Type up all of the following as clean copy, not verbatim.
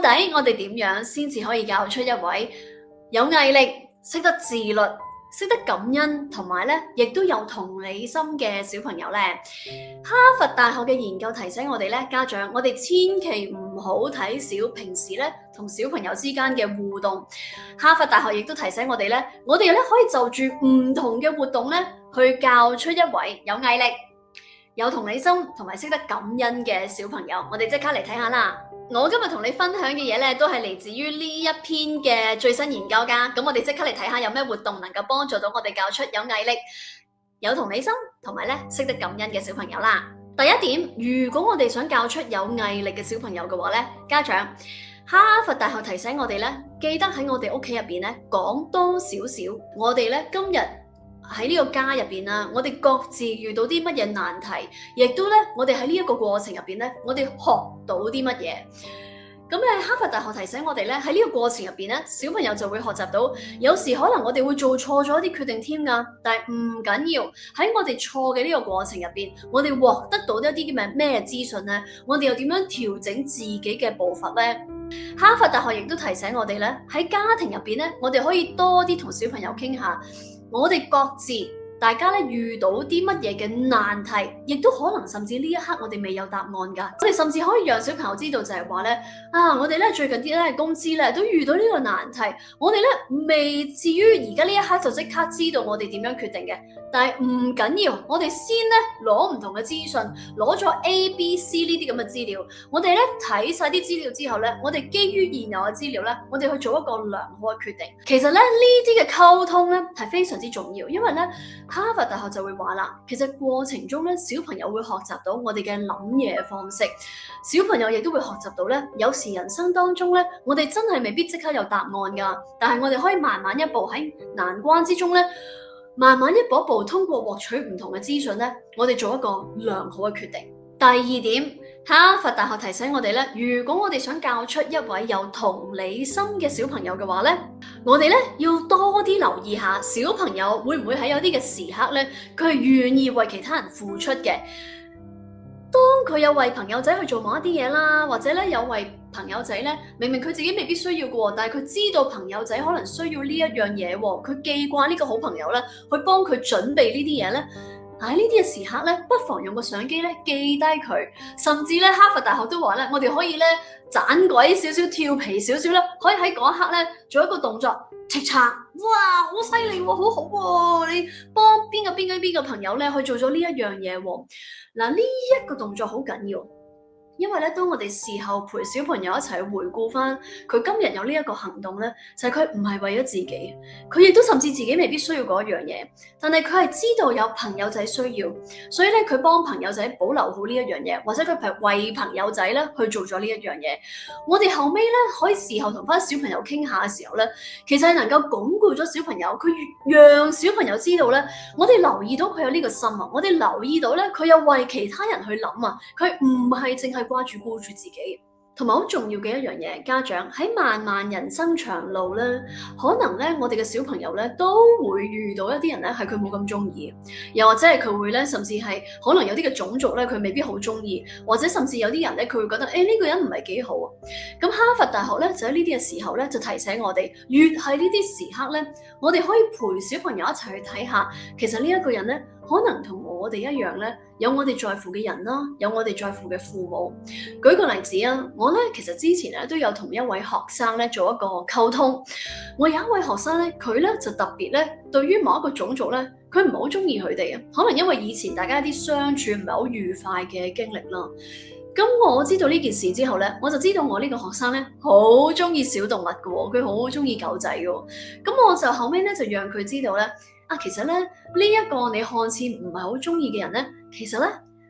底我哋點樣先至可以教出一位有毅力、識得自律、識得感恩同埋咧，亦都有同理心嘅小朋友咧？哈佛大學嘅研究提醒我哋咧，家長我哋千祈唔好睇小平時咧同小朋友之間嘅互動。哈佛大學亦都提醒我哋咧，我哋咧可以就住唔同嘅活動咧，去教出一位有毅力、有同理心同埋識得感恩嘅小朋友。我哋即刻嚟睇下啦！我今日同你分享嘅嘢咧，都係嚟自於呢一篇嘅最新研究㗎。咁我哋即刻嚟睇下有咩活動能夠幫助到我哋教出有毅力、有同理心同埋咧識得感恩嘅小朋友啦。第一點，如果我哋想教出有毅力嘅小朋友嘅話咧，家長，哈佛大學提醒我哋咧，記得喺我哋屋企入邊咧講多少少，我哋咧今日喺呢個家入邊啊，我哋各自遇到啲乜嘢難題，亦都咧，我哋喺呢一個過程入邊咧，我哋學到啲乜嘢。咁哈佛大學提醒我哋咧，喺呢個過程入邊咧，小朋友就會學習到，有時可能我哋會做錯咗一啲決定添㗎，但係唔緊要。喺我哋錯嘅呢個過程入邊，我哋獲得到一啲嘅咩資訊咧，我哋又點樣調整自己嘅步伐咧？哈佛大學亦都提醒我哋咧，喺家庭入邊咧，我哋可以多啲同小朋友傾下。我哋各自大家咧遇到啲乜嘢嘅難題，亦都可能甚至呢一刻我哋未有答案㗎。我哋甚至可以讓小朋友知道就係話咧，我哋咧最近啲咧公司咧都遇到呢個難題，我哋咧未至於而家呢一刻就即刻知道我哋點樣決定嘅。但係唔緊要，我哋先咧攞唔同嘅資訊，攞咗 A、B、C 呢啲咁嘅資料，我哋咧睇晒啲資料之後咧，我哋基於現有嘅資料咧，我哋去做一個良好嘅決定。其實咧呢啲嘅溝通咧係非常之重要，因為咧哈佛大學就會話啦，其實過程中咧小朋友會學習到我哋嘅諗嘢方式，小朋友亦都會學習到咧，有時人生當中咧，我哋真係未必即刻有答案㗎，但係我哋可以慢慢一步喺難關之中咧。慢慢一步一步通過獲取唔同嘅資訊咧，我哋做一個良好嘅決定。第二點，哈佛大學提醒我哋咧，如果我哋想教出一位有同理心嘅小朋友嘅話咧，我哋咧要多啲留意下小朋友會唔會喺有啲嘅時刻咧，佢係願意為其他人付出嘅。當佢有為朋友仔去做某一啲嘢啦，或者咧有為朋友仔咧，明明佢自己未必需要嘅，但係佢知道朋友仔可能需要呢一樣嘢，佢記掛呢個好朋友咧，去幫佢準備呢啲嘢咧。喺呢啲嘅時刻咧，不妨用個相機咧記低佢，甚至咧哈佛大學都話咧，我哋可以咧盞鬼少少、調皮少少咧，可以喺嗰一刻咧做一個動作，叱咤，哇，好犀利喎，好好喎，你幫邊個朋友咧去做咗呢一樣嘢喎。嗱，呢一個動作好緊要。因為咧，當我哋事後陪小朋友一齊回顧翻佢今日有呢一個行動咧，就係佢唔係為咗自己，佢亦都甚至自己未必需要嗰一樣嘢，但係佢係知道有朋友仔需要，所以咧佢幫朋友仔保留好呢一樣嘢，或者佢係為朋友仔咧去做咗呢一樣嘢。我哋後尾咧可以事後同翻小朋友傾下嘅時候咧，其實係能夠鞏固咗小朋友，佢讓小朋友知道咧，我哋留意到佢有呢個心啊，我哋留意到咧佢有為其他人去諗啊，佢唔係淨係顧住自己。同埋好重要嘅一樣嘢，家長喺漫漫人生長路咧，可能咧我哋嘅小朋友咧都會遇到一啲人咧係佢冇咁中意，又或者係佢會咧甚至係可能有啲嘅種族咧佢未必好中意，或者甚至有啲人咧佢會覺得呢個人唔係幾好啊。咁哈佛大學咧就喺呢啲嘅時候咧就提醒我哋，越係呢啲時刻咧，我哋可以陪小朋友一齊去睇下，其實呢一個人咧可能同我哋一樣咧，有我哋在乎嘅人啦，有我哋在乎嘅父母。舉個例子啊，我咧其實之前咧都有同一位學生咧做一個溝通。我有一位學生咧，佢咧就特別咧對於某一個種族咧，佢唔係好中意佢哋啊。可能因為以前大家一啲相處唔係好愉快嘅經歷啦。咁我知道呢件事之後咧，我就知道我呢個學生咧好中意小動物嘅喎，佢好中意狗仔嘅喎。咁我就後尾咧就讓佢知道咧。其實咧呢一個你看似唔係好中意嘅人咧，其實咧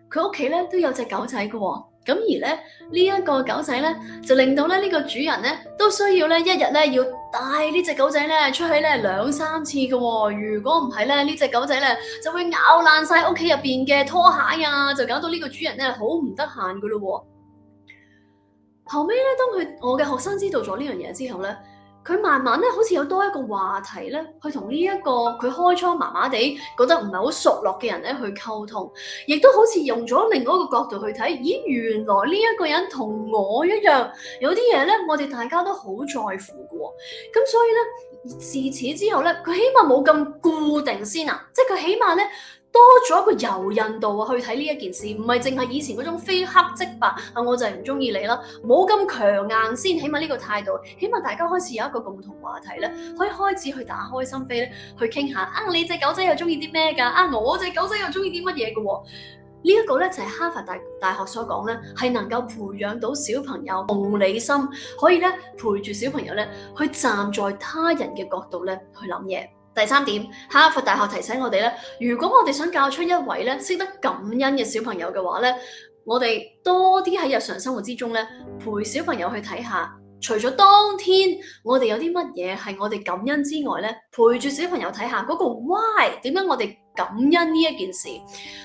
佢屋企咧都有隻狗仔嘅喎。咁而咧呢一個狗仔咧就令到咧呢個主人咧都需要咧一日咧要帶呢隻狗仔咧出去咧2、3次嘅喎。如果唔係咧呢隻狗仔咧就會咬爛晒屋企入邊嘅拖鞋啊，就搞到呢個主人咧好唔得閒嘅咯喎。後尾咧當我嘅學生知道咗呢樣嘢之後咧，佢慢慢咧好似有多一個話題咧，去同呢一個佢開初麻麻地覺得唔係好熟絡嘅人咧去溝通，亦都好似用咗另外一個角度去睇，咦，原來呢一個人同我一樣，有啲嘢咧我哋大家都好在乎嘅喎，咁所以咧自此之後咧，佢起碼冇咁固定先啊，即係佢起碼咧多咗一個柔韌度啊，去睇呢一件事，唔係淨係以前嗰種非黑即白啊，我就係唔中意你啦，冇咁強硬先，起碼呢個態度，起碼大家開始有一個共同話題咧，可以開始去打開心扉咧，去傾下啊，你隻狗仔又中意啲咩㗎？啊，我隻狗仔又中意啲乜嘢嘅喎？呢一個咧就係哈佛大學所講咧，係能夠培養到小朋友同理心，可以咧陪住小朋友咧去站在他人嘅角度咧去諗嘢。第三點，哈佛大學提醒我哋咧，如果我哋想教出一位咧識得感恩嘅小朋友嘅話咧，我哋多啲喺日常生活之中咧陪小朋友去睇下，除咗當天我哋有啲乜嘢係我哋感恩之外咧，陪住小朋友睇下嗰個 why， 點解我哋感恩呢一件事。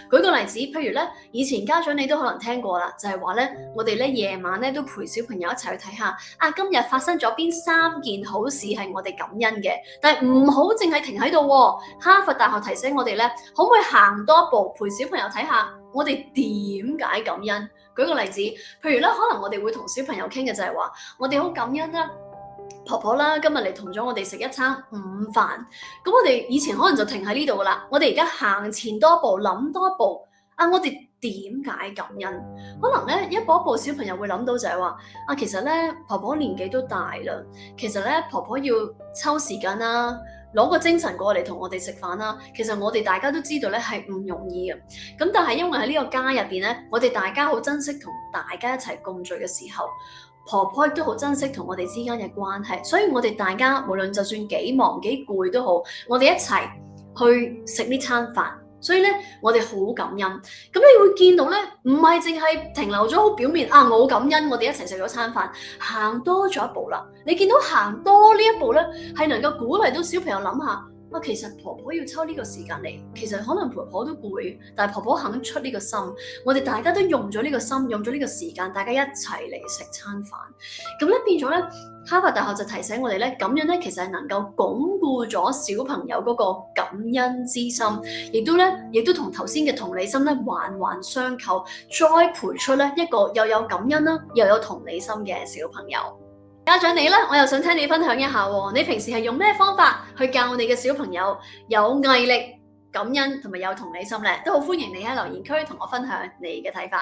舉個例子，譬如咧，以前家長你都可能聽過啦，就係話咧，我哋咧夜晚咧都陪小朋友一齊去睇下，啊今日發生咗邊3件好事係我哋感恩嘅，但係唔好淨係停喺度喎。哈佛大學提醒我哋咧，可唔可以行多一步，陪小朋友睇下我哋點解感恩？舉個例子，譬如咧，可能我哋會同小朋友傾嘅就係話，我哋好感恩啦。婆婆啦，今日嚟同咗我哋食一餐午飯，咁我哋以前可能就停喺呢度噶啦，我哋而家行前多一步，諗多一步，啊，我哋點解感恩？可能咧一步一步，小朋友會諗到就係話，啊，其實咧婆婆年紀都大啦，其實咧婆婆要抽時間啦，攞個精神過嚟同我哋食飯啦，其實我哋大家都知道咧係唔容易嘅，咁但係因為喺呢個家入邊咧，我哋大家好珍惜同大家一齊共聚嘅時候。婆婆亦都好珍惜同我哋之間嘅關係，所以我哋大家無論就算幾忙幾攰都好，我哋一齊去食呢餐飯。所以咧，我哋好感恩。咁你會見到咧，唔係淨係停留咗好表面啊！我好感恩，我哋一齊食咗餐飯，行多咗一步啦。你見到行多呢一步咧，係能夠鼓勵到小朋友諗下。其實婆婆要抽呢個時間嚟，其實可能婆婆都攰，但係婆婆肯出呢個心，我哋大家都用咗呢個心，用咗呢個時間，大家一齊嚟食餐飯。咁咧變咗咧，哈佛大學就提醒我哋咧，咁樣咧其實係能夠鞏固咗小朋友嗰個感恩之心，亦都同頭先嘅同理心咧環環相扣，栽培出咧一個又有感恩啦，又有同理心嘅小朋友。家長你咧，我又想聽你分享一下喎，你平時係用咩方法去教你嘅小朋友有毅力、感恩同埋有同理心咧？都好歡迎你喺留言區同我分享你嘅睇法。